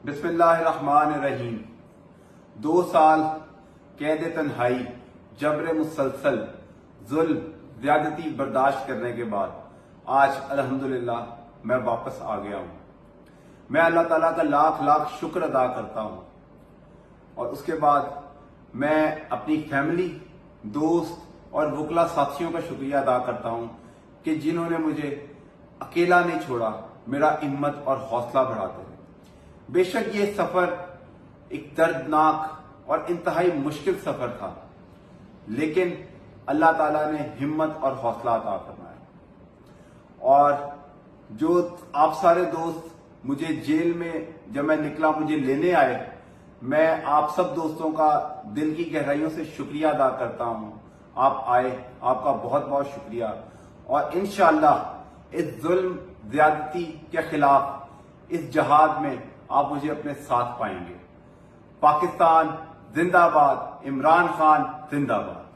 بسم اللہ الرحمن الرحیم۔ 2 سال قید تنہائی، جبر مسلسل، ظلم، زیادتی برداشت کرنے کے بعد آج الحمدللہ میں واپس آ گیا ہوں۔ میں اللہ تعالیٰ کا لاکھ لاکھ شکر ادا کرتا ہوں، اور اس کے بعد میں اپنی فیملی، دوست اور وکلا ساتھیوں کا شکریہ ادا کرتا ہوں کہ جنہوں نے مجھے اکیلا نہیں چھوڑا، میرا ہمت اور حوصلہ بڑھاتے ہیں۔ بے شک یہ سفر ایک دردناک اور انتہائی مشکل سفر تھا، لیکن اللہ تعالیٰ نے ہمت اور حوصلہ عطا فرمایا۔ اور جو آپ سارے دوست مجھے جیل میں جب میں نکلا مجھے لینے آئے، میں آپ سب دوستوں کا دل کی گہرائیوں سے شکریہ ادا کرتا ہوں۔ آپ آئے، آپ کا بہت بہت شکریہ، اور انشاءاللہ اس ظلم زیادتی کے خلاف اس جہاد میں آپ مجھے اپنے ساتھ پائیں گے۔ پاکستان زندہ باد، عمران خان زندہ باد۔